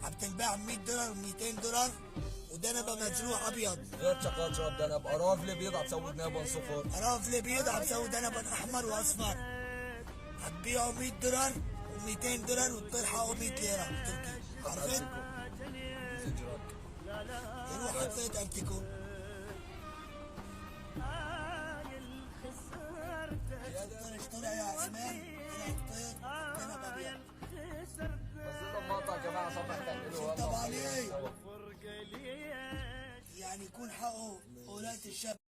بتنباع ب 100 دولار و 200 دولار، ودنبه مزروع ابيض. غير شقاطرة دنب، قرافلة بيض عم دنبن صفر. قرافله بيض عم بسوي دنبه احمر واصفر، هتبيعه 100 دولار و200 دولار والطرحه 100 ليره تركي. عرفت؟ يروح حطيت انتيكو. طلع يا عثمان